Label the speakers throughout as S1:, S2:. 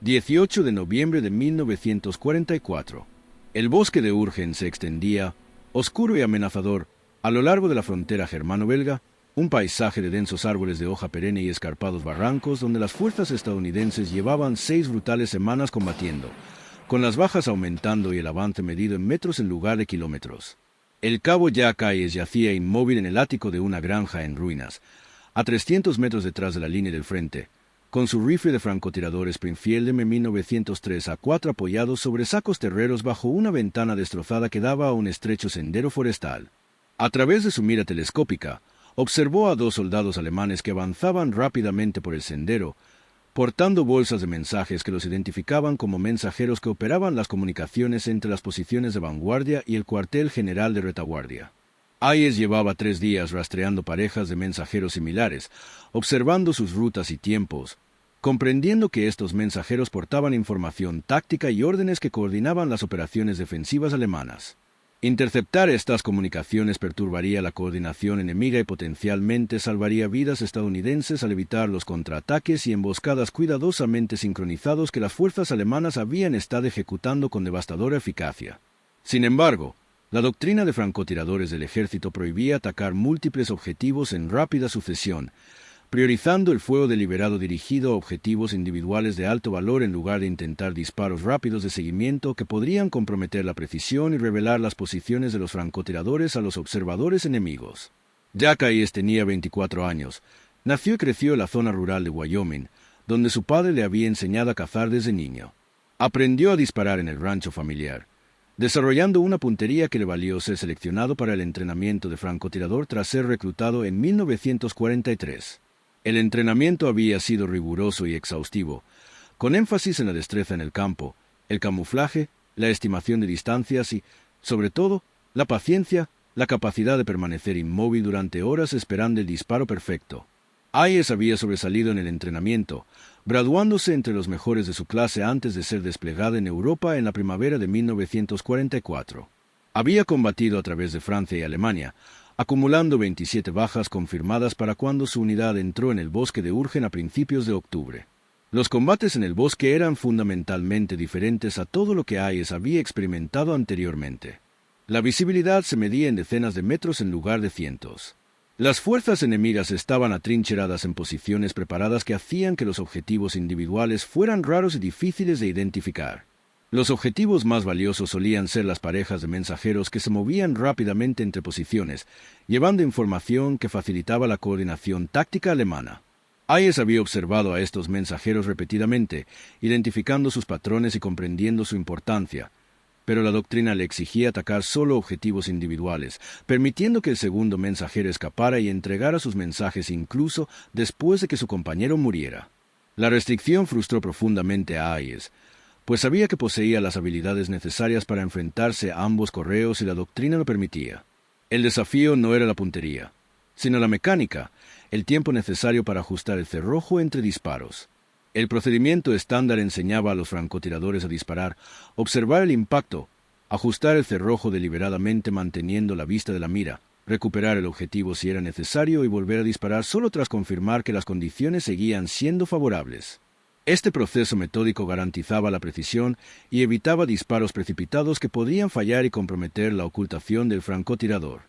S1: 18 de noviembre de 1944. El bosque de Urgen se extendía, oscuro y amenazador, a lo largo de la frontera germano-belga, un paisaje de densos árboles de hoja perenne y escarpados barrancos donde las fuerzas estadounidenses llevaban 6 brutales semanas combatiendo, con las bajas aumentando y el avance medido en metros en lugar de kilómetros. El cabo Jack Hayes yacía inmóvil en el ático de una granja en ruinas, a 300 metros detrás de la línea del frente, con su rifle de francotirador Springfield M1903 A4 apoyado sobre sacos terreros bajo una ventana destrozada que daba a un estrecho sendero forestal. A través de su mira telescópica, observó a 2 soldados alemanes que avanzaban rápidamente por el sendero, portando bolsas de mensajes que los identificaban como mensajeros que operaban las comunicaciones entre las posiciones de vanguardia y el cuartel general de retaguardia. Hayes llevaba 3 días rastreando parejas de mensajeros similares, observando sus rutas y tiempos, comprendiendo que estos mensajeros portaban información táctica y órdenes que coordinaban las operaciones defensivas alemanas. Interceptar estas comunicaciones perturbaría la coordinación enemiga y potencialmente salvaría vidas estadounidenses al evitar los contraataques y emboscadas cuidadosamente sincronizados que las fuerzas alemanas habían estado ejecutando con devastadora eficacia. Sin embargo, la doctrina de francotiradores del ejército prohibía atacar múltiples objetivos en rápida sucesión, priorizando el fuego deliberado dirigido a objetivos individuales de alto valor en lugar de intentar disparos rápidos de seguimiento que podrían comprometer la precisión y revelar las posiciones de los francotiradores a los observadores enemigos. Jack Hayes tenía 24 años. Nació y creció en la zona rural de Wyoming, donde su padre le había enseñado a cazar desde niño. Aprendió a disparar en el rancho familiar, desarrollando una puntería que le valió ser seleccionado para el entrenamiento de francotirador tras ser reclutado en 1943. El entrenamiento había sido riguroso y exhaustivo, con énfasis en la destreza en el campo, el camuflaje, la estimación de distancias y, sobre todo, la paciencia, la capacidad de permanecer inmóvil durante horas esperando el disparo perfecto. Hayes había sobresalido en el entrenamiento, graduándose entre los mejores de su clase antes de ser desplegada en Europa en la primavera de 1944. Había combatido a través de Francia y Alemania, acumulando 27 bajas confirmadas para cuando su unidad entró en el bosque de Urgen a principios de octubre. Los combates en el bosque eran fundamentalmente diferentes a todo lo que Hayes había experimentado anteriormente. La visibilidad se medía en decenas de metros en lugar de cientos. Las fuerzas enemigas estaban atrincheradas en posiciones preparadas que hacían que los objetivos individuales fueran raros y difíciles de identificar. Los objetivos más valiosos solían ser las parejas de mensajeros que se movían rápidamente entre posiciones, llevando información que facilitaba la coordinación táctica alemana. Hayes había observado a estos mensajeros repetidamente, identificando sus patrones y comprendiendo su importancia, pero la doctrina le exigía atacar solo objetivos individuales, permitiendo que el segundo mensajero escapara y entregara sus mensajes incluso después de que su compañero muriera. La restricción frustró profundamente a Hayes, pues sabía que poseía las habilidades necesarias para enfrentarse a ambos correos y la doctrina lo permitía. El desafío no era la puntería, sino la mecánica, el tiempo necesario para ajustar el cerrojo entre disparos. El procedimiento estándar enseñaba a los francotiradores a disparar, observar el impacto, ajustar el cerrojo deliberadamente manteniendo la vista de la mira, recuperar el objetivo si era necesario y volver a disparar solo tras confirmar que las condiciones seguían siendo favorables. Este proceso metódico garantizaba la precisión y evitaba disparos precipitados que podían fallar y comprometer la ocultación del francotirador.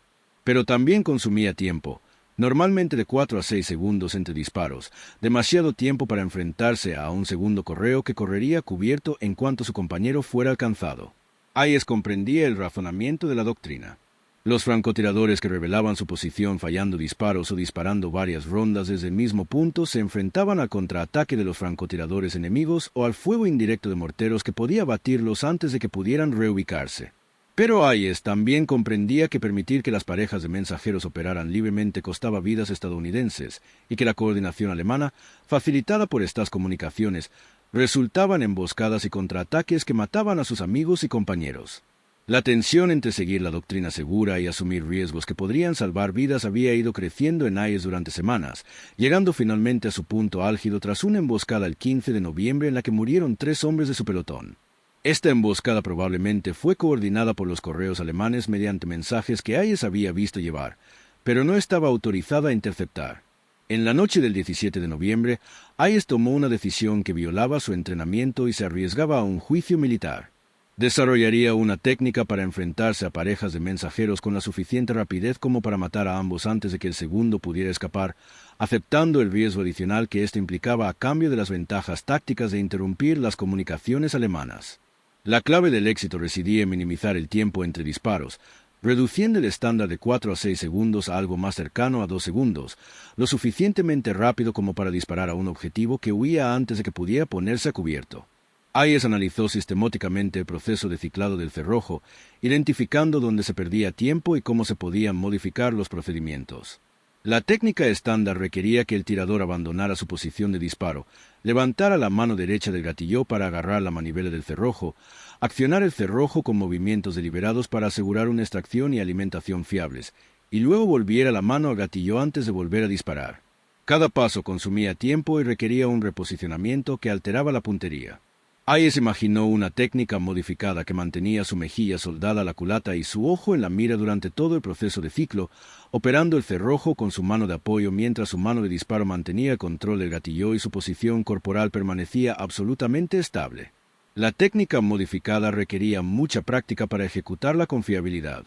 S1: Pero también consumía tiempo, normalmente de 4 a 6 segundos entre disparos, demasiado tiempo para enfrentarse a un segundo correo que correría cubierto en cuanto su compañero fuera alcanzado. Hayes comprendía el razonamiento de la doctrina. Los francotiradores que revelaban su posición fallando disparos o disparando varias rondas desde el mismo punto se enfrentaban al contraataque de los francotiradores enemigos o al fuego indirecto de morteros que podía abatirlos antes de que pudieran reubicarse. Pero Hayes también comprendía que permitir que las parejas de mensajeros operaran libremente costaba vidas estadounidenses y que la coordinación alemana, facilitada por estas comunicaciones, resultaba en emboscadas y contraataques que mataban a sus amigos y compañeros. La tensión entre seguir la doctrina segura y asumir riesgos que podrían salvar vidas había ido creciendo en Hayes durante semanas, llegando finalmente a su punto álgido tras una emboscada el 15 de noviembre en la que murieron 3 hombres de su pelotón. Esta emboscada probablemente fue coordinada por los correos alemanes mediante mensajes que Hayes había visto llevar, pero no estaba autorizada a interceptar. En la noche del 17 de noviembre, Hayes tomó una decisión que violaba su entrenamiento y se arriesgaba a un juicio militar. Desarrollaría una técnica para enfrentarse a parejas de mensajeros con la suficiente rapidez como para matar a ambos antes de que el segundo pudiera escapar, aceptando el riesgo adicional que esto implicaba a cambio de las ventajas tácticas de interrumpir las comunicaciones alemanas. La clave del éxito residía en minimizar el tiempo entre disparos, reduciendo el estándar de 4 a 6 segundos a algo más cercano a 2 segundos, lo suficientemente rápido como para disparar a un objetivo que huía antes de que pudiera ponerse a cubierto. Hayes analizó sistemáticamente el proceso de ciclado del cerrojo, identificando dónde se perdía tiempo y cómo se podían modificar los procedimientos. La técnica estándar requería que el tirador abandonara su posición de disparo, levantara la mano derecha del gatillo para agarrar la manivela del cerrojo, accionar el cerrojo con movimientos deliberados para asegurar una extracción y alimentación fiables, y luego volviera la mano al gatillo antes de volver a disparar. Cada paso consumía tiempo y requería un reposicionamiento que alteraba la puntería. Hayes imaginó una técnica modificada que mantenía su mejilla soldada a la culata y su ojo en la mira durante todo el proceso de ciclo, operando el cerrojo con su mano de apoyo mientras su mano de disparo mantenía el control del gatillo y su posición corporal permanecía absolutamente estable. La técnica modificada requería mucha práctica para ejecutarla con fiabilidad.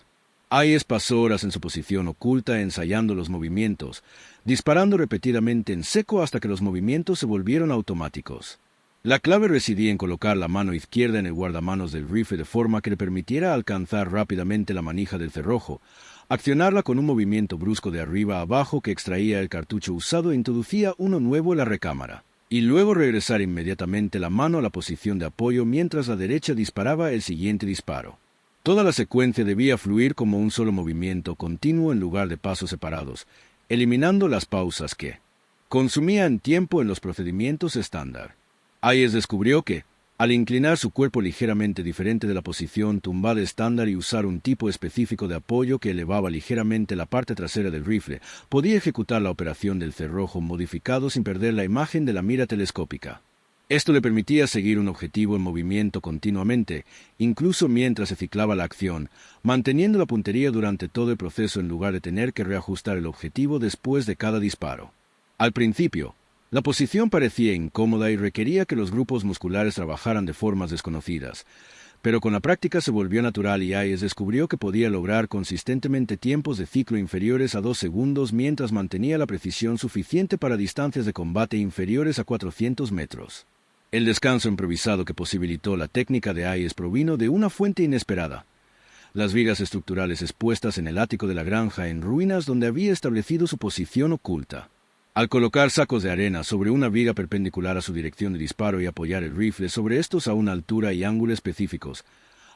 S1: Hayes pasó horas en su posición oculta ensayando los movimientos, disparando repetidamente en seco hasta que los movimientos se volvieron automáticos. La clave residía en colocar la mano izquierda en el guardamanos del rifle de forma que le permitiera alcanzar rápidamente la manija del cerrojo, accionarla con un movimiento brusco de arriba a abajo que extraía el cartucho usado e introducía uno nuevo en la recámara, y luego regresar inmediatamente la mano a la posición de apoyo mientras la derecha disparaba el siguiente disparo. Toda la secuencia debía fluir como un solo movimiento continuo en lugar de pasos separados, eliminando las pausas que consumían tiempo en los procedimientos estándar. Hayes descubrió que, al inclinar su cuerpo ligeramente diferente de la posición tumbada estándar y usar un tipo específico de apoyo que elevaba ligeramente la parte trasera del rifle, podía ejecutar la operación del cerrojo modificado sin perder la imagen de la mira telescópica. Esto le permitía seguir un objetivo en movimiento continuamente, incluso mientras se ciclaba la acción, manteniendo la puntería durante todo el proceso en lugar de tener que reajustar el objetivo después de cada disparo. Al principio, la posición parecía incómoda y requería que los grupos musculares trabajaran de formas desconocidas, pero con la práctica se volvió natural y Hayes descubrió que podía lograr consistentemente tiempos de ciclo inferiores a 2 segundos mientras mantenía la precisión suficiente para distancias de combate inferiores a 400 metros. El descanso improvisado que posibilitó la técnica de Hayes provino de una fuente inesperada: las vigas estructurales expuestas en el ático de la granja en ruinas donde había establecido su posición oculta. Al colocar sacos de arena sobre una viga perpendicular a su dirección de disparo y apoyar el rifle sobre estos a una altura y ángulo específicos,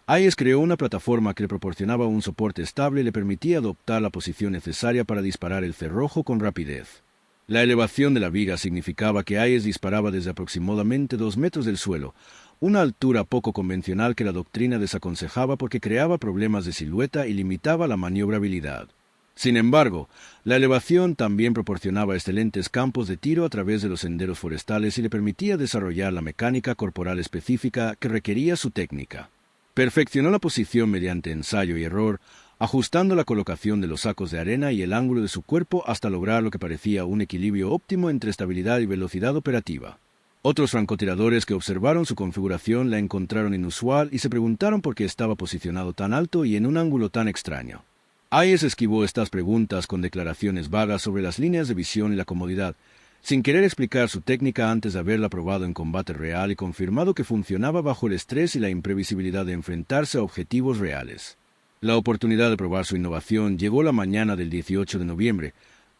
S1: Hayes creó una plataforma que le proporcionaba un soporte estable y le permitía adoptar la posición necesaria para disparar el cerrojo con rapidez. La elevación de la viga significaba que Hayes disparaba desde aproximadamente 2 metros del suelo, una altura poco convencional que la doctrina desaconsejaba porque creaba problemas de silueta y limitaba la maniobrabilidad. Sin embargo, la elevación también proporcionaba excelentes campos de tiro a través de los senderos forestales y le permitía desarrollar la mecánica corporal específica que requería su técnica. Perfeccionó la posición mediante ensayo y error, ajustando la colocación de los sacos de arena y el ángulo de su cuerpo hasta lograr lo que parecía un equilibrio óptimo entre estabilidad y velocidad operativa. Otros francotiradores que observaron su configuración la encontraron inusual y se preguntaron por qué estaba posicionado tan alto y en un ángulo tan extraño. Hayes esquivó estas preguntas con declaraciones vagas sobre las líneas de visión y la comodidad, sin querer explicar su técnica antes de haberla probado en combate real y confirmado que funcionaba bajo el estrés y la imprevisibilidad de enfrentarse a objetivos reales. La oportunidad de probar su innovación llegó la mañana del 18 de noviembre,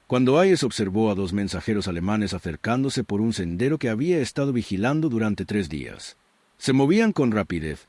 S1: cuando Hayes observó a 2 mensajeros alemanes acercándose por un sendero que había estado vigilando durante 3 días. Se movían con rapidez,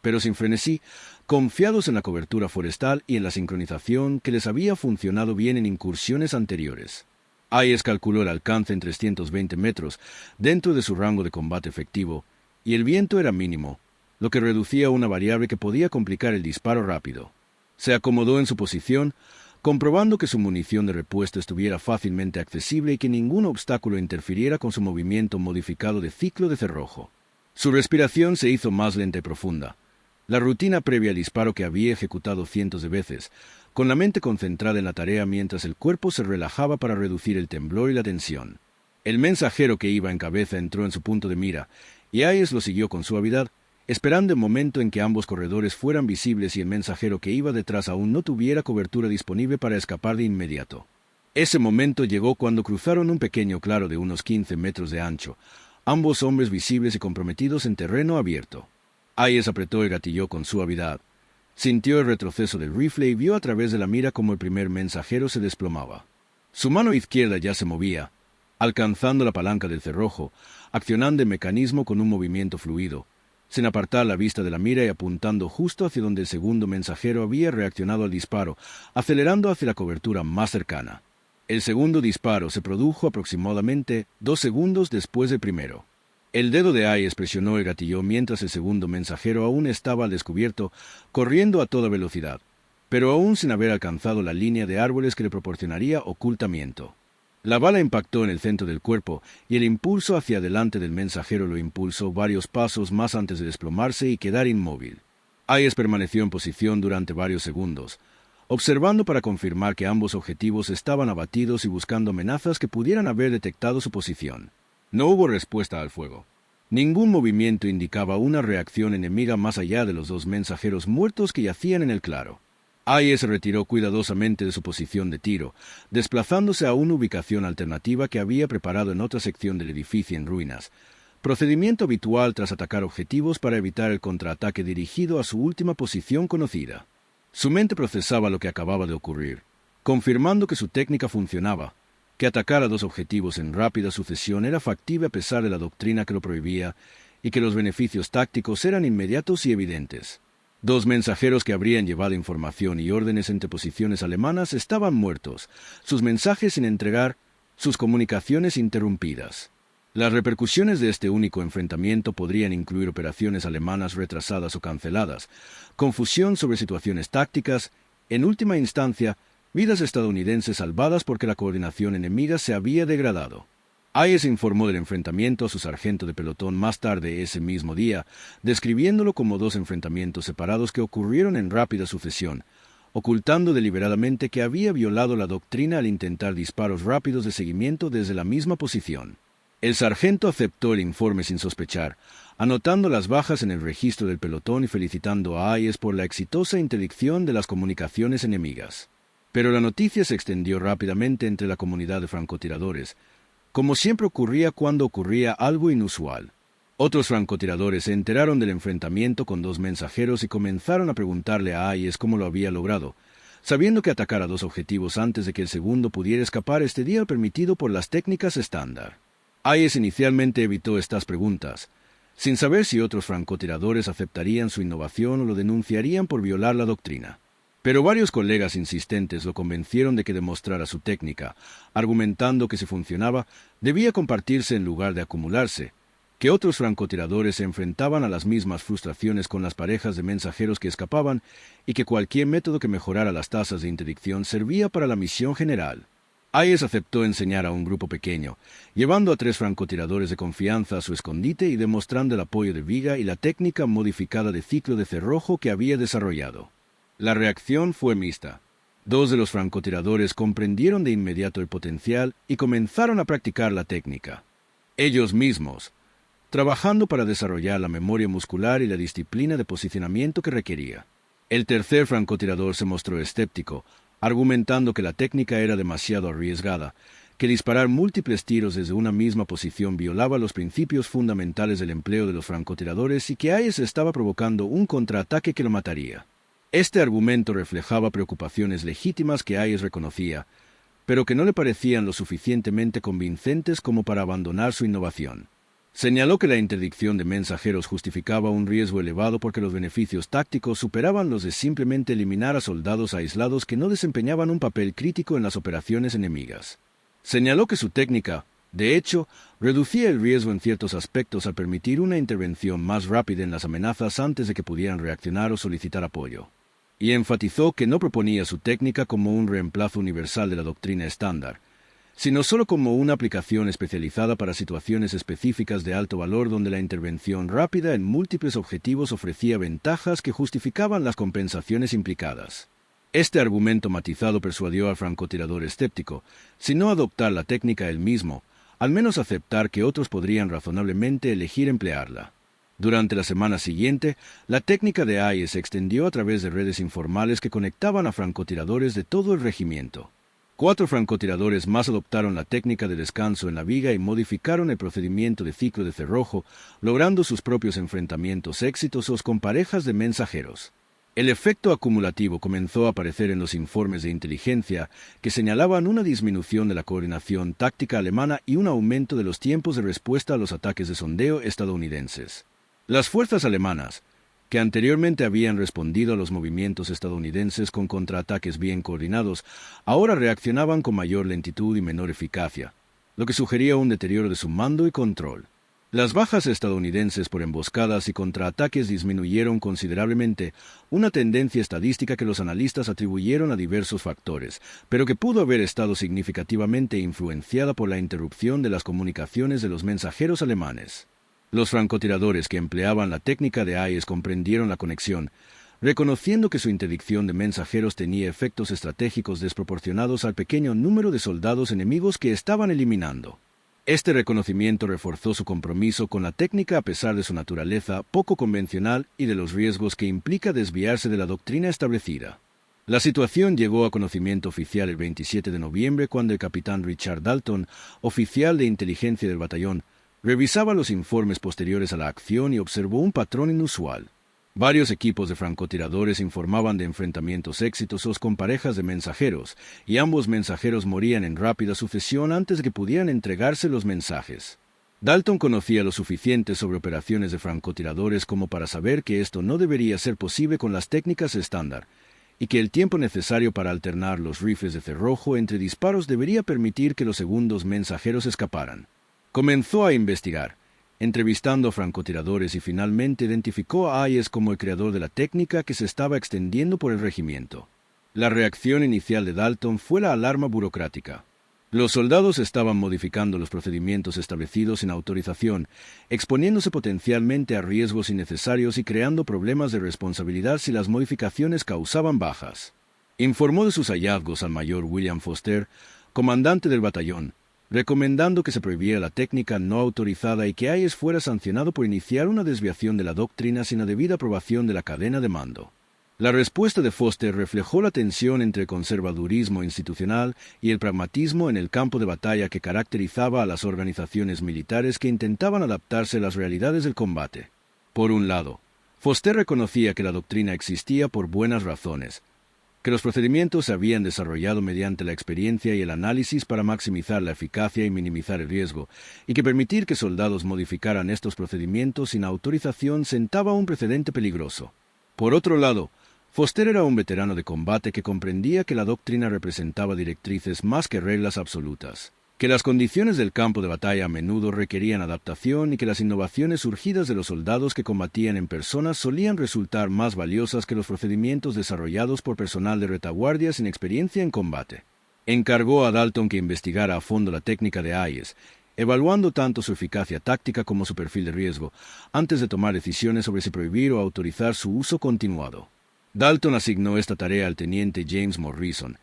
S1: pero sin frenesí, confiados en la cobertura forestal y en la sincronización que les había funcionado bien en incursiones anteriores. Hayes calculó el alcance en 320 metros, dentro de su rango de combate efectivo, y el viento era mínimo, lo que reducía una variable que podía complicar el disparo rápido. Se acomodó en su posición, comprobando que su munición de repuesto estuviera fácilmente accesible y que ningún obstáculo interfiriera con su movimiento modificado de ciclo de cerrojo. Su respiración se hizo más lenta y profunda. La rutina previa al disparo que había ejecutado cientos de veces, con la mente concentrada en la tarea mientras el cuerpo se relajaba para reducir el temblor y la tensión. El mensajero que iba en cabeza entró en su punto de mira, y Hayes lo siguió con suavidad, esperando el momento en que ambos corredores fueran visibles y el mensajero que iba detrás aún no tuviera cobertura disponible para escapar de inmediato. Ese momento llegó cuando cruzaron un pequeño claro de unos 15 metros de ancho, ambos hombres visibles y comprometidos en terreno abierto. Hayes apretó el gatillo con suavidad. Sintió el retroceso del rifle y vio a través de la mira como el primer mensajero se desplomaba. Su mano izquierda ya se movía, alcanzando la palanca del cerrojo, accionando el mecanismo con un movimiento fluido, sin apartar la vista de la mira y apuntando justo hacia donde el segundo mensajero había reaccionado al disparo, acelerando hacia la cobertura más cercana. El segundo disparo se produjo aproximadamente 2 segundos después del primero. El dedo de Hayes presionó el gatillo mientras el segundo mensajero aún estaba al descubierto, corriendo a toda velocidad, pero aún sin haber alcanzado la línea de árboles que le proporcionaría ocultamiento. La bala impactó en el centro del cuerpo y el impulso hacia adelante del mensajero lo impulsó varios pasos más antes de desplomarse y quedar inmóvil. Hayes permaneció en posición durante varios segundos, observando para confirmar que ambos objetivos estaban abatidos y buscando amenazas que pudieran haber detectado su posición. No hubo respuesta al fuego. Ningún movimiento indicaba una reacción enemiga más allá de los 2 mensajeros muertos que yacían en el claro. Hayes se retiró cuidadosamente de su posición de tiro, desplazándose a una ubicación alternativa que había preparado en otra sección del edificio en ruinas, procedimiento habitual tras atacar objetivos para evitar el contraataque dirigido a su última posición conocida. Su mente procesaba lo que acababa de ocurrir, confirmando que su técnica funcionaba, que atacar a 2 objetivos en rápida sucesión era factible a pesar de la doctrina que lo prohibía, y que los beneficios tácticos eran inmediatos y evidentes. 2 mensajeros que habrían llevado información y órdenes entre posiciones alemanas estaban muertos, sus mensajes sin entregar, sus comunicaciones interrumpidas. Las repercusiones de este único enfrentamiento podrían incluir operaciones alemanas retrasadas o canceladas, confusión sobre situaciones tácticas, en última instancia, vidas estadounidenses salvadas porque la coordinación enemiga se había degradado. Hayes informó del enfrentamiento a su sargento de pelotón más tarde ese mismo día, describiéndolo como 2 enfrentamientos separados que ocurrieron en rápida sucesión, ocultando deliberadamente que había violado la doctrina al intentar disparos rápidos de seguimiento desde la misma posición. El sargento aceptó el informe sin sospechar, anotando las bajas en el registro del pelotón y felicitando a Hayes por la exitosa interdicción de las comunicaciones enemigas. Pero la noticia se extendió rápidamente entre la comunidad de francotiradores, como siempre ocurría cuando ocurría algo inusual. Otros francotiradores se enteraron del enfrentamiento con 2 mensajeros y comenzaron a preguntarle a Hayes cómo lo había logrado, sabiendo que atacar a 2 objetivos antes de que el segundo pudiera escapar estaría permitido por las técnicas estándar. Hayes inicialmente evitó estas preguntas, sin saber si otros francotiradores aceptarían su innovación o lo denunciarían por violar la doctrina. Pero varios colegas insistentes lo convencieron de que demostrara su técnica, argumentando que si funcionaba, debía compartirse en lugar de acumularse, que otros francotiradores se enfrentaban a las mismas frustraciones con las parejas de mensajeros que escapaban y que cualquier método que mejorara las tasas de interdicción servía para la misión general. Hayes aceptó enseñar a un grupo pequeño, llevando a 3 francotiradores de confianza a su escondite y demostrando el apoyo de viga y la técnica modificada de ciclo de cerrojo que había desarrollado. La reacción fue mixta. 2 de los francotiradores comprendieron de inmediato el potencial y comenzaron a practicar la técnica. Ellos mismos, trabajando para desarrollar la memoria muscular y la disciplina de posicionamiento que requería. El tercer francotirador se mostró escéptico, argumentando que la técnica era demasiado arriesgada, que disparar múltiples tiros desde una misma posición violaba los principios fundamentales del empleo de los francotiradores y que Hayes estaba provocando un contraataque que lo mataría. Este argumento reflejaba preocupaciones legítimas que Hayes reconocía, pero que no le parecían lo suficientemente convincentes como para abandonar su innovación. Señaló que la interdicción de mensajeros justificaba un riesgo elevado porque los beneficios tácticos superaban los de simplemente eliminar a soldados aislados que no desempeñaban un papel crítico en las operaciones enemigas. Señaló que su técnica, de hecho, reducía el riesgo en ciertos aspectos al permitir una intervención más rápida en las amenazas antes de que pudieran reaccionar o solicitar apoyo. Y enfatizó que no proponía su técnica como un reemplazo universal de la doctrina estándar, sino solo como una aplicación especializada para situaciones específicas de alto valor donde la intervención rápida en múltiples objetivos ofrecía ventajas que justificaban las compensaciones implicadas. Este argumento matizado persuadió al francotirador escéptico, si no adoptar la técnica él mismo, al menos aceptar que otros podrían razonablemente elegir emplearla. Durante la semana siguiente, la técnica de Hayes se extendió a través de redes informales que conectaban a francotiradores de todo el regimiento. 4 francotiradores más adoptaron la técnica de descanso en la viga y modificaron el procedimiento de ciclo de cerrojo, logrando sus propios enfrentamientos exitosos con parejas de mensajeros. El efecto acumulativo comenzó a aparecer en los informes de inteligencia que señalaban una disminución de la coordinación táctica alemana y un aumento de los tiempos de respuesta a los ataques de sondeo estadounidenses. Las fuerzas alemanas, que anteriormente habían respondido a los movimientos estadounidenses con contraataques bien coordinados, ahora reaccionaban con mayor lentitud y menor eficacia, lo que sugería un deterioro de su mando y control. Las bajas estadounidenses por emboscadas y contraataques disminuyeron considerablemente, una tendencia estadística que los analistas atribuyeron a diversos factores, pero que pudo haber estado significativamente influenciada por la interrupción de las comunicaciones de los mensajeros alemanes. Los francotiradores que empleaban la técnica de Hayes comprendieron la conexión, reconociendo que su interdicción de mensajeros tenía efectos estratégicos desproporcionados al pequeño número de soldados enemigos que estaban eliminando. Este reconocimiento reforzó su compromiso con la técnica a pesar de su naturaleza poco convencional y de los riesgos que implica desviarse de la doctrina establecida. La situación llegó a conocimiento oficial el 27 de noviembre cuando el capitán Richard Dalton, oficial de inteligencia del batallón, revisaba los informes posteriores a la acción y observó un patrón inusual. Varios equipos de francotiradores informaban de enfrentamientos exitosos con parejas de mensajeros, y ambos mensajeros morían en rápida sucesión antes de que pudieran entregarse los mensajes. Dalton conocía lo suficiente sobre operaciones de francotiradores como para saber que esto no debería ser posible con las técnicas estándar, y que el tiempo necesario para alternar los rifles de cerrojo entre disparos debería permitir que los segundos mensajeros escaparan. Comenzó a investigar, entrevistando a francotiradores y finalmente identificó a Hayes como el creador de la técnica que se estaba extendiendo por el regimiento. La reacción inicial de Dalton fue la alarma burocrática. Los soldados estaban modificando los procedimientos establecidos sin autorización, exponiéndose potencialmente a riesgos innecesarios y creando problemas de responsabilidad si las modificaciones causaban bajas. Informó de sus hallazgos al mayor William Foster, comandante del batallón, recomendando que se prohibiera la técnica no autorizada y que Hayes fuera sancionado por iniciar una desviación de la doctrina sin la debida aprobación de la cadena de mando. La respuesta de Foster reflejó la tensión entre el conservadurismo institucional y el pragmatismo en el campo de batalla que caracterizaba a las organizaciones militares que intentaban adaptarse a las realidades del combate. Por un lado, Foster reconocía que la doctrina existía por buenas razones, que los procedimientos se habían desarrollado mediante la experiencia y el análisis para maximizar la eficacia y minimizar el riesgo, y que permitir que soldados modificaran estos procedimientos sin autorización sentaba un precedente peligroso. Por otro lado, Foster era un veterano de combate que comprendía que la doctrina representaba directrices más que reglas absolutas, que las condiciones del campo de batalla a menudo requerían adaptación y que las innovaciones surgidas de los soldados que combatían en persona solían resultar más valiosas que los procedimientos desarrollados por personal de retaguardia sin experiencia en combate. Encargó a Dalton que investigara a fondo la técnica de Hayes, evaluando tanto su eficacia táctica como su perfil de riesgo, antes de tomar decisiones sobre si prohibir o autorizar su uso continuado. Dalton asignó esta tarea al teniente James Morrison,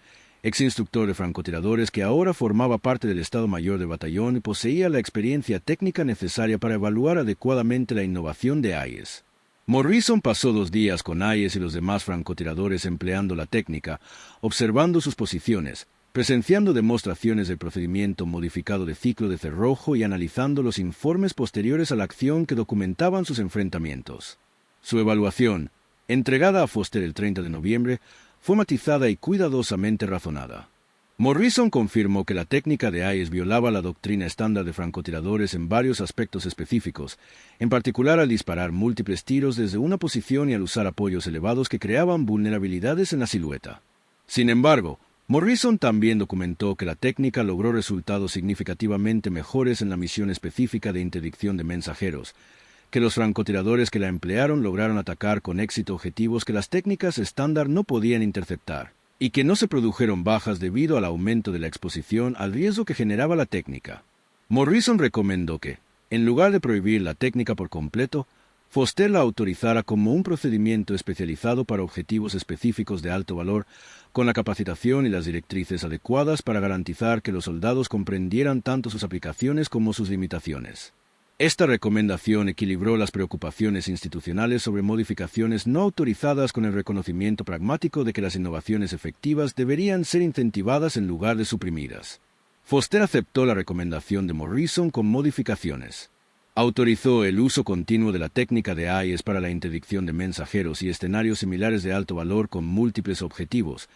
S1: exinstructor de francotiradores que ahora formaba parte del Estado Mayor del batallón y poseía la experiencia técnica necesaria para evaluar adecuadamente la innovación de Hayes. Morrison pasó 2 días con Hayes y los demás francotiradores empleando la técnica, observando sus posiciones, presenciando demostraciones del procedimiento modificado de ciclo de cerrojo y analizando los informes posteriores a la acción que documentaban sus enfrentamientos. Su evaluación, entregada a Foster el 30 de noviembre, fue matizada y cuidadosamente razonada. Morrison confirmó que la técnica de Hayes violaba la doctrina estándar de francotiradores en varios aspectos específicos, en particular al disparar múltiples tiros desde una posición y al usar apoyos elevados que creaban vulnerabilidades en la silueta. Sin embargo, Morrison también documentó que la técnica logró resultados significativamente mejores en la misión específica de interdicción de mensajeros, que los francotiradores que la emplearon lograron atacar con éxito objetivos que las técnicas estándar no podían interceptar, y que no se produjeron bajas debido al aumento de la exposición al riesgo que generaba la técnica. Morrison recomendó que, en lugar de prohibir la técnica por completo, Foster la autorizara como un procedimiento especializado para objetivos específicos de alto valor, con la capacitación y las directrices adecuadas para garantizar que los soldados comprendieran tanto sus aplicaciones como sus limitaciones. Esta recomendación equilibró las preocupaciones institucionales sobre modificaciones no autorizadas con el reconocimiento pragmático de que las innovaciones efectivas deberían ser incentivadas en lugar de suprimidas. Foster aceptó la recomendación de Morrison con modificaciones. Autorizó el uso continuo de la técnica de AES para la interdicción de mensajeros y escenarios similares de alto valor con múltiples objetivos,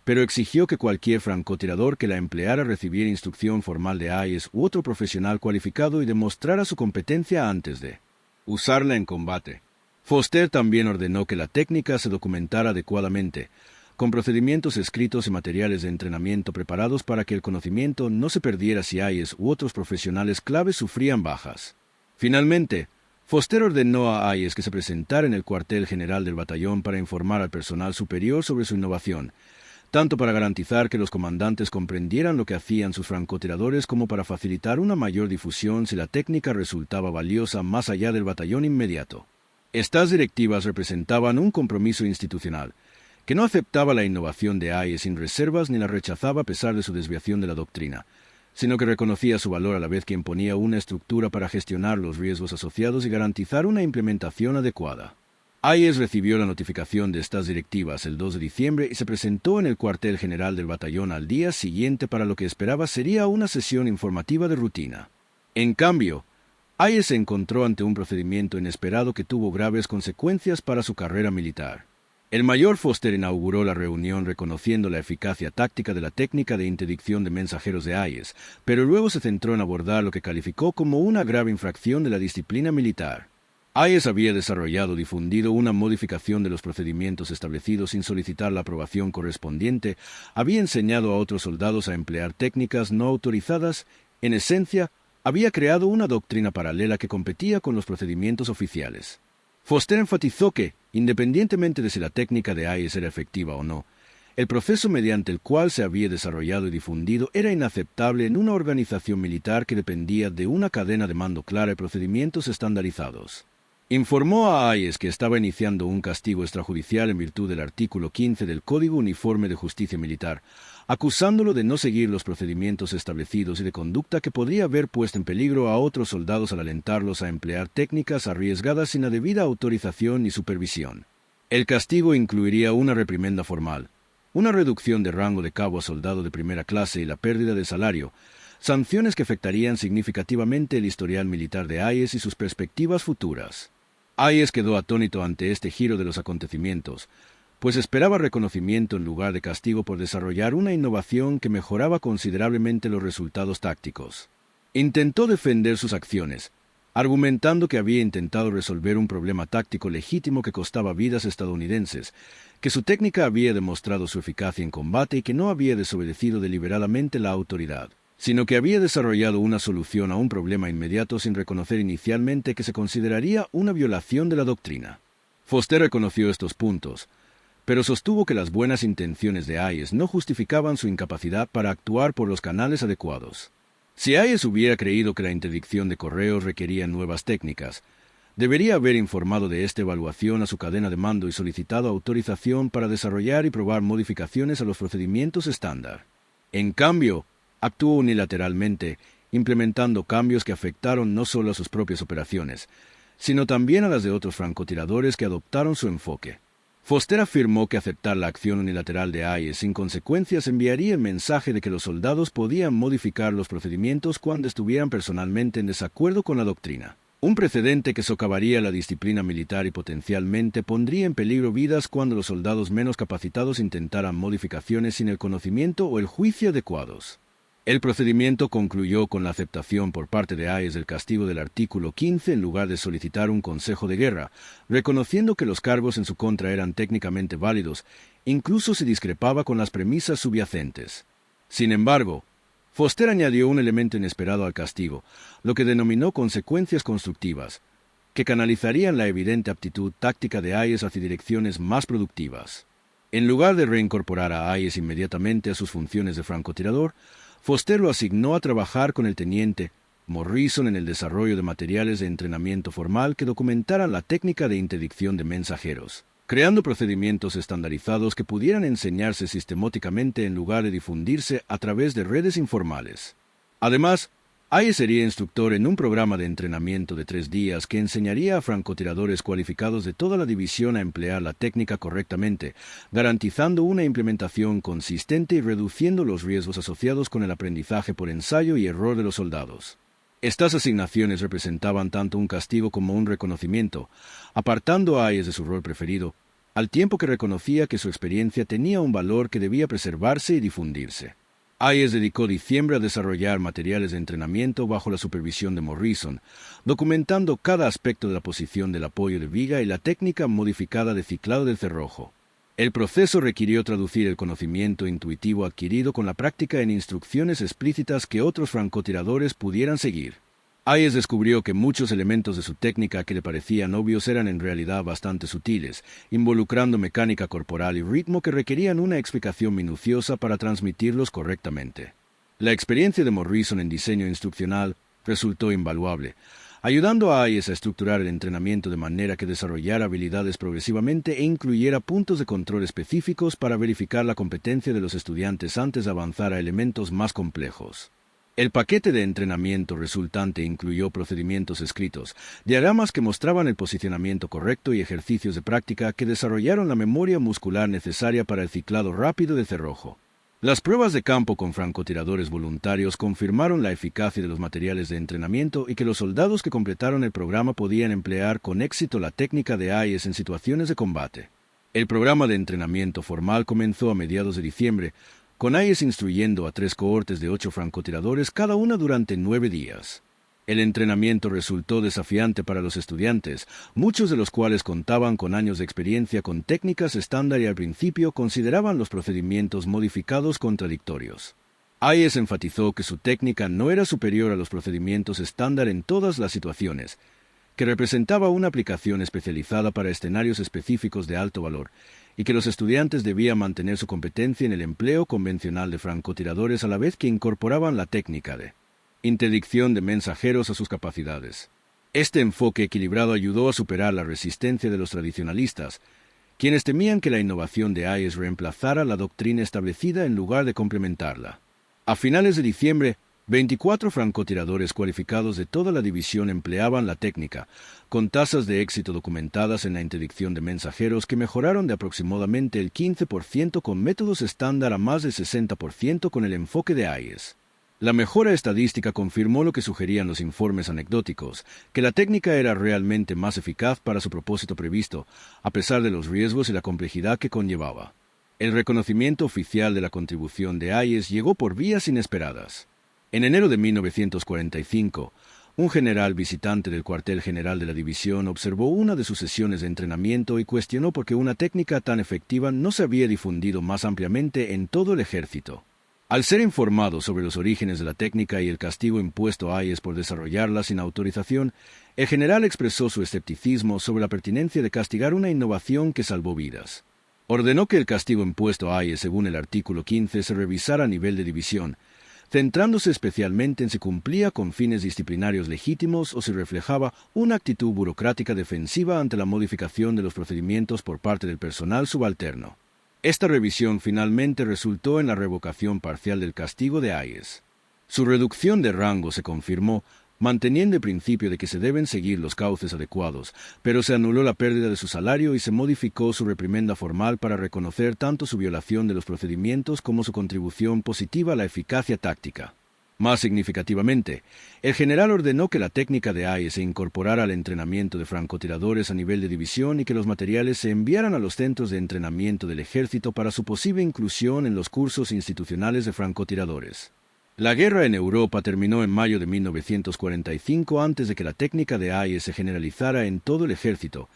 S1: pero exigió que cualquier francotirador que la empleara recibiera instrucción formal de AES u otro profesional cualificado y demostrara su competencia antes de usarla en combate. Foster también ordenó que la técnica se documentara adecuadamente, con procedimientos escritos y materiales de entrenamiento preparados para que el conocimiento no se perdiera si AES u otros profesionales claves sufrían bajas. Finalmente, Foster ordenó a AES que se presentara en el cuartel general del batallón para informar al personal superior sobre su innovación, tanto para garantizar que los comandantes comprendieran lo que hacían sus francotiradores como para facilitar una mayor difusión si la técnica resultaba valiosa más allá del batallón inmediato. Estas directivas representaban un compromiso institucional, que no aceptaba la innovación de AES sin reservas ni la rechazaba a pesar de su desviación de la doctrina, sino que reconocía su valor a la vez que imponía una estructura para gestionar los riesgos asociados y garantizar una implementación adecuada. AES recibió la notificación de estas directivas el 2 de diciembre y se presentó en el cuartel general del batallón al día siguiente para lo que esperaba sería una sesión informativa de rutina. En cambio, AES se encontró ante un procedimiento inesperado que tuvo graves consecuencias para su carrera militar. El mayor Foster inauguró la reunión reconociendo la eficacia táctica de la técnica de interdicción de mensajeros de AES, pero luego se centró en abordar lo que calificó como una grave infracción de la disciplina militar. AES había desarrollado y difundido una modificación de los procedimientos establecidos sin solicitar la aprobación correspondiente, había enseñado a otros soldados a emplear técnicas no autorizadas, en esencia, había creado una doctrina paralela que competía con los procedimientos oficiales. Foster enfatizó que, independientemente de si la técnica de AES era efectiva o no, el proceso mediante el cual se había desarrollado y difundido era inaceptable en una organización militar que dependía de una cadena de mando clara y procedimientos estandarizados. Informó a AES que estaba iniciando un castigo extrajudicial en virtud del artículo 15 del Código Uniforme de Justicia Militar, acusándolo de no seguir los procedimientos establecidos y de conducta que podría haber puesto en peligro a otros soldados al alentarlos a emplear técnicas arriesgadas sin la debida autorización ni supervisión. El castigo incluiría una reprimenda formal, una reducción de rango de cabo a soldado de primera clase y la pérdida de salario, sanciones que afectarían significativamente el historial militar de AES y sus perspectivas futuras. AES quedó atónito ante este giro de los acontecimientos, pues esperaba reconocimiento en lugar de castigo por desarrollar una innovación que mejoraba considerablemente los resultados tácticos. Intentó defender sus acciones, argumentando que había intentado resolver un problema táctico legítimo que costaba vidas estadounidenses, que su técnica había demostrado su eficacia en combate y que no había desobedecido deliberadamente la autoridad, sino que había desarrollado una solución a un problema inmediato sin reconocer inicialmente que se consideraría una violación de la doctrina. Foster reconoció estos puntos, pero sostuvo que las buenas intenciones de AES no justificaban su incapacidad para actuar por los canales adecuados. Si AES hubiera creído que la interdicción de correos requería nuevas técnicas, debería haber informado de esta evaluación a su cadena de mando y solicitado autorización para desarrollar y probar modificaciones a los procedimientos estándar. En cambio, actuó unilateralmente, implementando cambios que afectaron no solo a sus propias operaciones, sino también a las de otros francotiradores que adoptaron su enfoque. Foster afirmó que aceptar la acción unilateral de AES sin consecuencias enviaría el mensaje de que los soldados podían modificar los procedimientos cuando estuvieran personalmente en desacuerdo con la doctrina. Un precedente que socavaría la disciplina militar y potencialmente pondría en peligro vidas cuando los soldados menos capacitados intentaran modificaciones sin el conocimiento o el juicio adecuados. El procedimiento concluyó con la aceptación por parte de AES del castigo del artículo 15 en lugar de solicitar un consejo de guerra, reconociendo que los cargos en su contra eran técnicamente válidos, incluso si discrepaba con las premisas subyacentes. Sin embargo, Foster añadió un elemento inesperado al castigo, lo que denominó consecuencias constructivas, que canalizarían la evidente aptitud táctica de AES hacia direcciones más productivas. En lugar de reincorporar a AES inmediatamente a sus funciones de francotirador, Foster lo asignó a trabajar con el teniente Morrison en el desarrollo de materiales de entrenamiento formal que documentaran la técnica de interdicción de mensajeros, creando procedimientos estandarizados que pudieran enseñarse sistemáticamente en lugar de difundirse a través de redes informales. Además, Hayes sería instructor en un programa de entrenamiento de 3 días que enseñaría a francotiradores cualificados de toda la división a emplear la técnica correctamente, garantizando una implementación consistente y reduciendo los riesgos asociados con el aprendizaje por ensayo y error de los soldados. Estas asignaciones representaban tanto un castigo como un reconocimiento, apartando a Hayes de su rol preferido, al tiempo que reconocía que su experiencia tenía un valor que debía preservarse y difundirse. Hayes dedicó diciembre a desarrollar materiales de entrenamiento bajo la supervisión de Morrison, documentando cada aspecto de la posición del apoyo de viga y la técnica modificada de ciclado del cerrojo. El proceso requirió traducir el conocimiento intuitivo adquirido con la práctica en instrucciones explícitas que otros francotiradores pudieran seguir. Hayes descubrió que muchos elementos de su técnica que le parecían obvios eran en realidad bastante sutiles, involucrando mecánica corporal y ritmo que requerían una explicación minuciosa para transmitirlos correctamente. La experiencia de Morrison en diseño instruccional resultó invaluable, ayudando a Hayes a estructurar el entrenamiento de manera que desarrollara habilidades progresivamente e incluyera puntos de control específicos para verificar la competencia de los estudiantes antes de avanzar a elementos más complejos. El paquete de entrenamiento resultante incluyó procedimientos escritos, diagramas que mostraban el posicionamiento correcto y ejercicios de práctica que desarrollaron la memoria muscular necesaria para el ciclado rápido de cerrojo. Las pruebas de campo con francotiradores voluntarios confirmaron la eficacia de los materiales de entrenamiento y que los soldados que completaron el programa podían emplear con éxito la técnica de Hayes en situaciones de combate. El programa de entrenamiento formal comenzó a mediados de diciembre, con Hayes instruyendo a 3 cohortes de 8 francotiradores cada una durante 9 días. El entrenamiento resultó desafiante para los estudiantes, muchos de los cuales contaban con años de experiencia con técnicas estándar y al principio consideraban los procedimientos modificados contradictorios. Hayes enfatizó que su técnica no era superior a los procedimientos estándar en todas las situaciones, que representaba una aplicación especializada para escenarios específicos de alto valor, y que los estudiantes debían mantener su competencia en el empleo convencional de francotiradores a la vez que incorporaban la técnica de interdicción de mensajeros a sus capacidades. Este enfoque equilibrado ayudó a superar la resistencia de los tradicionalistas, quienes temían que la innovación de Hayes reemplazara la doctrina establecida en lugar de complementarla. A finales de diciembre, 24 francotiradores cualificados de toda la división empleaban la técnica, con tasas de éxito documentadas en la interdicción de mensajeros que mejoraron de aproximadamente el 15% con métodos estándar a más del 60% con el enfoque de Hayes. La mejora estadística confirmó lo que sugerían los informes anecdóticos, que la técnica era realmente más eficaz para su propósito previsto, a pesar de los riesgos y la complejidad que conllevaba. El reconocimiento oficial de la contribución de Hayes llegó por vías inesperadas. En enero de 1945, un general visitante del cuartel general de la división observó una de sus sesiones de entrenamiento y cuestionó por qué una técnica tan efectiva no se había difundido más ampliamente en todo el ejército. Al ser informado sobre los orígenes de la técnica y el castigo impuesto a Hayes por desarrollarla sin autorización, el general expresó su escepticismo sobre la pertinencia de castigar una innovación que salvó vidas. Ordenó que el castigo impuesto a Hayes según el artículo 15 se revisara a nivel de división, centrándose especialmente en si cumplía con fines disciplinarios legítimos o si reflejaba una actitud burocrática defensiva ante la modificación de los procedimientos por parte del personal subalterno. Esta revisión finalmente resultó en la revocación parcial del castigo de Hayes. Su reducción de rango se confirmó, manteniendo el principio de que se deben seguir los cauces adecuados, pero se anuló la pérdida de su salario y se modificó su reprimenda formal para reconocer tanto su violación de los procedimientos como su contribución positiva a la eficacia táctica. Más significativamente, el general ordenó que la técnica de Hayes se incorporara al entrenamiento de francotiradores a nivel de división y que los materiales se enviaran a los centros de entrenamiento del ejército para su posible inclusión en los cursos institucionales de francotiradores. La guerra en Europa terminó en mayo de 1945 antes de que la técnica de Hayes se generalizara en todo el ejército,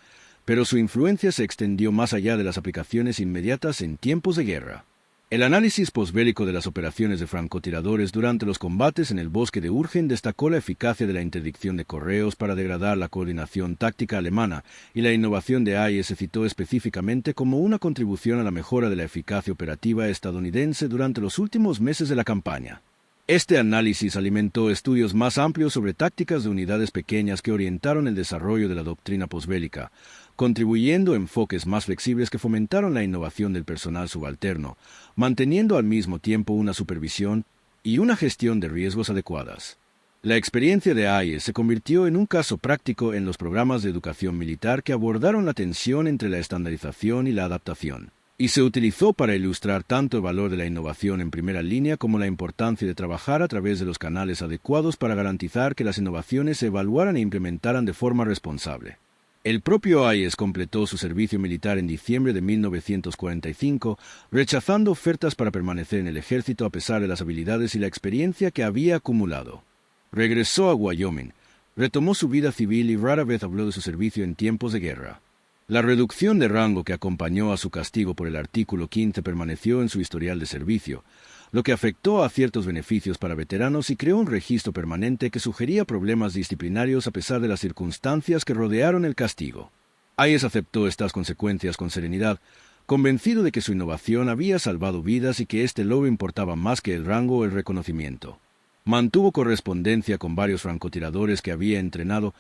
S1: pero su influencia se extendió más allá de las aplicaciones inmediatas en tiempos de guerra. El análisis posbélico de las operaciones de francotiradores durante los combates en el bosque de Urgen destacó la eficacia de la interdicción de correos para degradar la coordinación táctica alemana, y la innovación de Hayes se citó específicamente como una contribución a la mejora de la eficacia operativa estadounidense durante los últimos meses de la campaña. Este análisis alimentó estudios más amplios sobre tácticas de unidades pequeñas que orientaron el desarrollo de la doctrina posbélica, contribuyendo a enfoques más flexibles que fomentaron la innovación del personal subalterno, manteniendo al mismo tiempo una supervisión y una gestión de riesgos adecuadas. La experiencia de Hayes se convirtió en un caso práctico en los programas de educación militar que abordaron la tensión entre la estandarización y la adaptación, y se utilizó para ilustrar tanto el valor de la innovación en primera línea como la importancia de trabajar a través de los canales adecuados para garantizar que las innovaciones se evaluaran e implementaran de forma responsable. El propio Hayes completó su servicio militar en diciembre de 1945, rechazando ofertas para permanecer en el ejército a pesar de las habilidades y la experiencia que había acumulado. Regresó a Wyoming, retomó su vida civil y rara vez habló de su servicio en tiempos de guerra. La reducción de rango que acompañó a su castigo por el artículo 15 permaneció en su historial de servicio, lo que afectó a ciertos beneficios para veteranos y creó un registro permanente que sugería problemas disciplinarios a pesar de las circunstancias que rodearon el castigo. Hayes aceptó estas consecuencias con serenidad, convencido de que su innovación había salvado vidas y que este logro importaba más que el rango o el reconocimiento. Mantuvo correspondencia con varios francotiradores que había entrenado,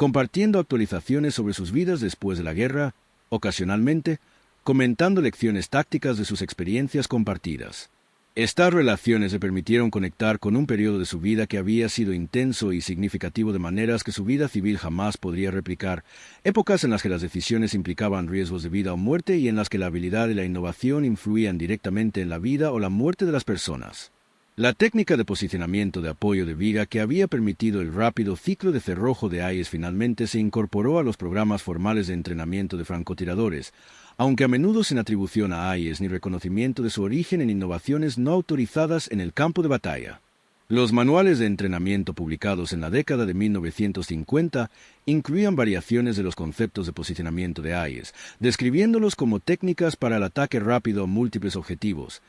S1: compartiendo actualizaciones sobre sus vidas después de la guerra, ocasionalmente, comentando lecciones tácticas de sus experiencias compartidas. Estas relaciones le permitieron conectar con un periodo de su vida que había sido intenso y significativo de maneras que su vida civil jamás podría replicar, épocas en las que las decisiones implicaban riesgos de vida o muerte y en las que la habilidad y la innovación influían directamente en la vida o la muerte de las personas. La técnica de posicionamiento de apoyo de viga que había permitido el rápido ciclo de cerrojo de Hayes finalmente se incorporó a los programas formales de entrenamiento de francotiradores, aunque a menudo sin atribución a Hayes ni reconocimiento de su origen en innovaciones no autorizadas en el campo de batalla. Los manuales de entrenamiento publicados en la década de 1950 incluían variaciones de los conceptos de posicionamiento de Hayes, describiéndolos como técnicas para el ataque rápido a múltiples objetivos,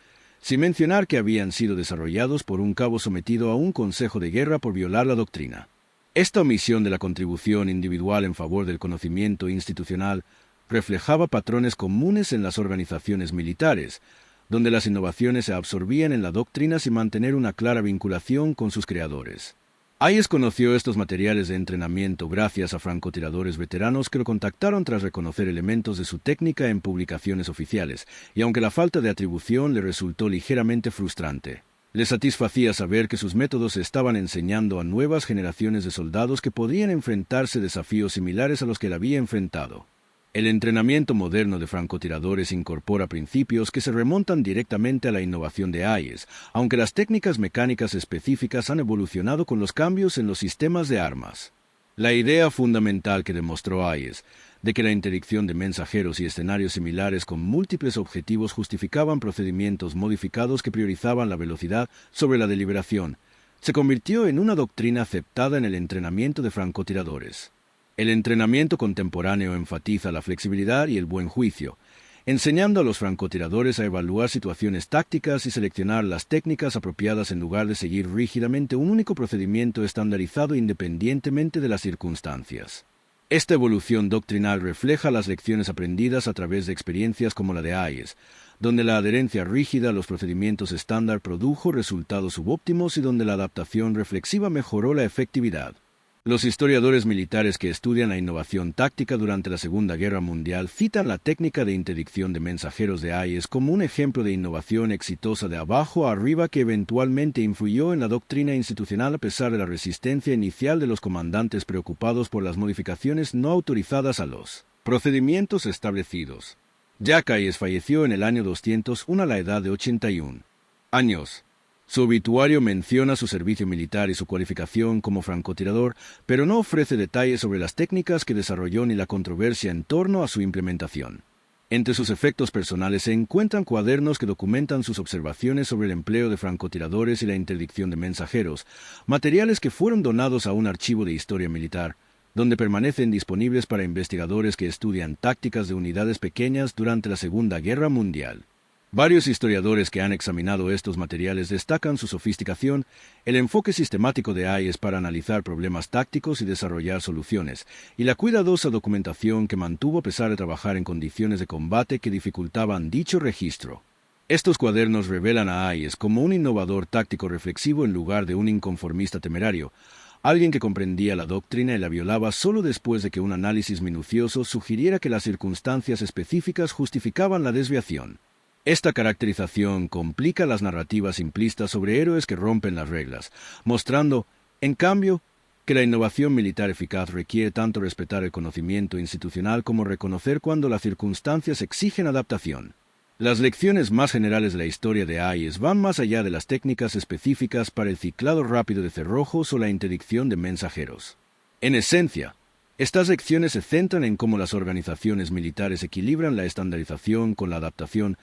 S1: sin mencionar que habían sido desarrollados por un cabo sometido a un consejo de guerra por violar la doctrina. Esta omisión de la contribución individual en favor del conocimiento institucional reflejaba patrones comunes en las organizaciones militares, donde las innovaciones se absorbían en la doctrina sin mantener una clara vinculación con sus creadores. Hayes conoció estos materiales de entrenamiento gracias a francotiradores veteranos que lo contactaron tras reconocer elementos de su técnica en publicaciones oficiales, y aunque la falta de atribución le resultó ligeramente frustrante, le satisfacía saber que sus métodos estaban enseñando a nuevas generaciones de soldados que podían enfrentarse a desafíos similares a los que él había enfrentado. El entrenamiento moderno de francotiradores incorpora principios que se remontan directamente a la innovación de Hayes, aunque las técnicas mecánicas específicas han evolucionado con los cambios en los sistemas de armas. La idea fundamental que demostró Hayes, de que la interdicción de mensajeros y escenarios similares con múltiples objetivos justificaban procedimientos modificados que priorizaban la velocidad sobre la deliberación, se convirtió en una doctrina aceptada en el entrenamiento de francotiradores. El entrenamiento contemporáneo enfatiza la flexibilidad y el buen juicio, enseñando a los francotiradores a evaluar situaciones tácticas y seleccionar las técnicas apropiadas en lugar de seguir rígidamente un único procedimiento estandarizado independientemente de las circunstancias. Esta evolución doctrinal refleja las lecciones aprendidas a través de experiencias como la de Hayes, donde la adherencia rígida a los procedimientos estándar produjo resultados subóptimos y donde la adaptación reflexiva mejoró la efectividad. Los historiadores militares que estudian la innovación táctica durante la Segunda Guerra Mundial citan la técnica de interdicción de mensajeros de Hayes como un ejemplo de innovación exitosa de abajo a arriba que eventualmente influyó en la doctrina institucional a pesar de la resistencia inicial de los comandantes preocupados por las modificaciones no autorizadas a los procedimientos establecidos. Jack Hayes falleció en el año 201 a la edad de 81 años. Su obituario menciona su servicio militar y su cualificación como francotirador, pero no ofrece detalles sobre las técnicas que desarrolló ni la controversia en torno a su implementación. Entre sus efectos personales se encuentran cuadernos que documentan sus observaciones sobre el empleo de francotiradores y la interdicción de mensajeros, materiales que fueron donados a un archivo de historia militar, donde permanecen disponibles para investigadores que estudian tácticas de unidades pequeñas durante la Segunda Guerra Mundial. Varios historiadores que han examinado estos materiales destacan su sofisticación, el enfoque sistemático de Hayes para analizar problemas tácticos y desarrollar soluciones, y la cuidadosa documentación que mantuvo a pesar de trabajar en condiciones de combate que dificultaban dicho registro. Estos cuadernos revelan a Hayes como un innovador táctico reflexivo en lugar de un inconformista temerario, alguien que comprendía la doctrina y la violaba solo después de que un análisis minucioso sugiriera que las circunstancias específicas justificaban la desviación. Esta caracterización complica las narrativas simplistas sobre héroes que rompen las reglas, mostrando, en cambio, que la innovación militar eficaz requiere tanto respetar el conocimiento institucional como reconocer cuando las circunstancias exigen adaptación. Las lecciones más generales de la historia de Hayes van más allá de las técnicas específicas para el ciclado rápido de cerrojos o la interdicción de mensajeros. En esencia, estas lecciones se centran en cómo las organizaciones militares equilibran la estandarización con la adaptación,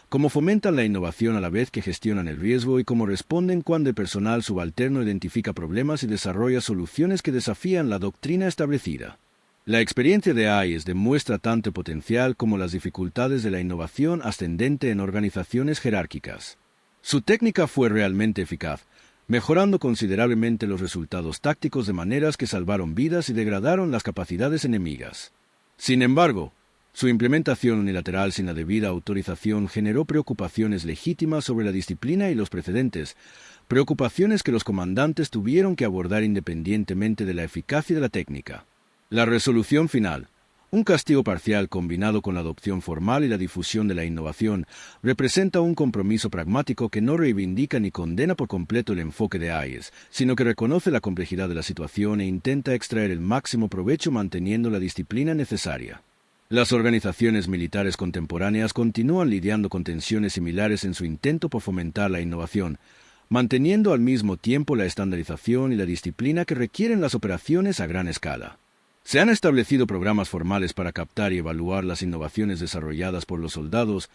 S1: cómo fomentan la innovación a la vez que gestionan el riesgo y cómo responden cuando el personal subalterno identifica problemas y desarrolla soluciones que desafían la doctrina establecida. La experiencia de Hayes demuestra tanto el potencial como las dificultades de la innovación ascendente en organizaciones jerárquicas. Su técnica fue realmente eficaz, mejorando considerablemente los resultados tácticos de maneras que salvaron vidas y degradaron las capacidades enemigas. Sin embargo, su implementación unilateral sin la debida autorización generó preocupaciones legítimas sobre la disciplina y los precedentes, preocupaciones que los comandantes tuvieron que abordar independientemente de la eficacia de la técnica. La resolución final, un castigo parcial combinado con la adopción formal y la difusión de la innovación, representa un compromiso pragmático que no reivindica ni condena por completo el enfoque de Hayes, sino que reconoce la complejidad de la situación e intenta extraer el máximo provecho manteniendo la disciplina necesaria. Las organizaciones militares contemporáneas continúan lidiando con tensiones similares en su intento por fomentar la innovación, manteniendo al mismo tiempo la estandarización y la disciplina que requieren las operaciones a gran escala. Se han establecido programas formales para captar y evaluar las innovaciones desarrolladas por los soldados,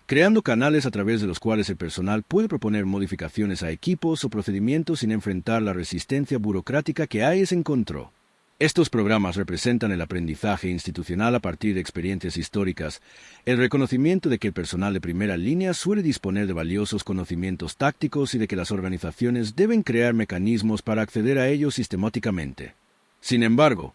S1: creando canales a través de los cuales el personal puede proponer modificaciones a equipos o procedimientos sin enfrentar la resistencia burocrática que Hayes encontró. Estos programas representan el aprendizaje institucional a partir de experiencias históricas, el reconocimiento de que el personal de primera línea suele disponer de valiosos conocimientos tácticos y de que las organizaciones deben crear mecanismos para acceder a ellos sistemáticamente. Sin embargo,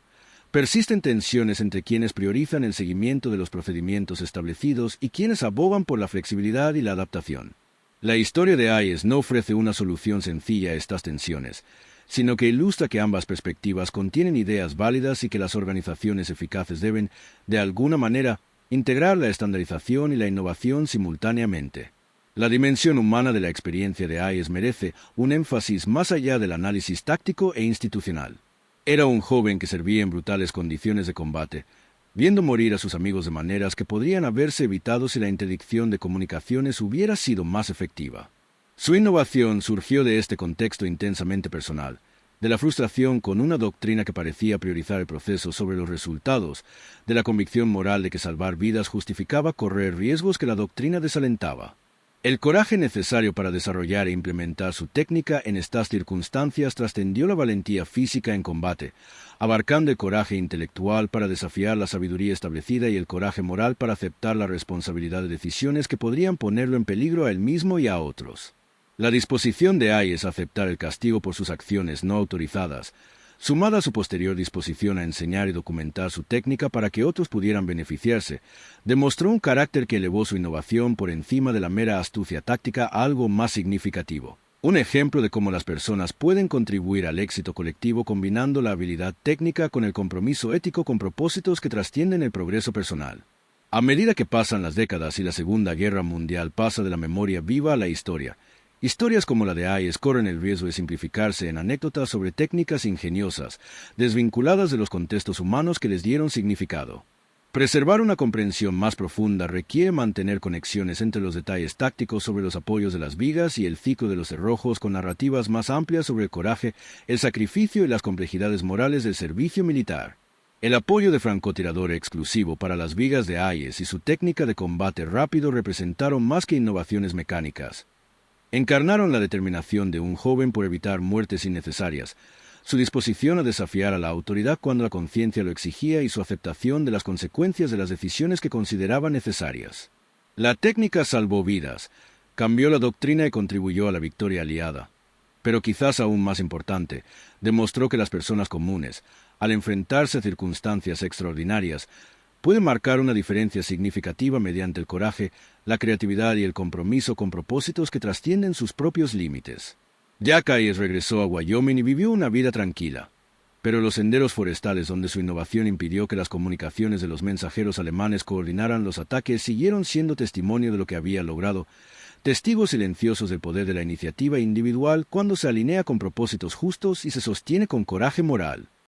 S1: persisten tensiones entre quienes priorizan el seguimiento de los procedimientos establecidos y quienes abogan por la flexibilidad y la adaptación. La historia de Hayes no ofrece una solución sencilla a estas tensiones, sino que ilustra que ambas perspectivas contienen ideas válidas y que las organizaciones eficaces deben, de alguna manera, integrar la estandarización y la innovación simultáneamente. La dimensión humana de la experiencia de Hayes merece un énfasis más allá del análisis táctico e institucional. Era un joven que servía en brutales condiciones de combate, viendo morir a sus amigos de maneras que podrían haberse evitado si la interdicción de comunicaciones hubiera sido más efectiva. Su innovación surgió de este contexto intensamente personal, de la frustración con una doctrina que parecía priorizar el proceso sobre los resultados, de la convicción moral de que salvar vidas justificaba correr riesgos que la doctrina desalentaba. El coraje necesario para desarrollar e implementar su técnica en estas circunstancias trascendió la valentía física en combate, abarcando el coraje intelectual para desafiar la sabiduría establecida y el coraje moral para aceptar la responsabilidad de decisiones que podrían ponerlo en peligro a él mismo y a otros. La disposición de Hayes a aceptar el castigo por sus acciones no autorizadas, sumada a su posterior disposición a enseñar y documentar su técnica para que otros pudieran beneficiarse, demostró un carácter que elevó su innovación por encima de la mera astucia táctica a algo más significativo. Un ejemplo de cómo las personas pueden contribuir al éxito colectivo combinando la habilidad técnica con el compromiso ético con propósitos que trascienden el progreso personal. A medida que pasan las décadas y la Segunda Guerra Mundial pasa de la memoria viva a la historia, historias como la de Hayes corren el riesgo de simplificarse en anécdotas sobre técnicas ingeniosas, desvinculadas de los contextos humanos que les dieron significado. Preservar una comprensión más profunda requiere mantener conexiones entre los detalles tácticos sobre los apoyos de las vigas y el ciclo de los cerrojos con narrativas más amplias sobre el coraje, el sacrificio y las complejidades morales del servicio militar. El apoyo de francotirador exclusivo para las vigas de Hayes y su técnica de combate rápido representaron más que innovaciones mecánicas. Encarnaron la determinación de un joven por evitar muertes innecesarias, su disposición a desafiar a la autoridad cuando la conciencia lo exigía y su aceptación de las consecuencias de las decisiones que consideraba necesarias. La técnica salvó vidas, cambió la doctrina y contribuyó a la victoria aliada. Pero quizás aún más importante, demostró que las personas comunes, al enfrentarse a circunstancias extraordinarias, puede marcar una diferencia significativa mediante el coraje, la creatividad y el compromiso con propósitos que trascienden sus propios límites. Jack Ayers regresó a Wyoming y vivió una vida tranquila, pero los senderos forestales donde su innovación impidió que las comunicaciones de los mensajeros alemanes coordinaran los ataques siguieron siendo testimonio de lo que había logrado, testigos silenciosos del poder de la iniciativa individual cuando se alinea con propósitos justos y se sostiene con coraje moral.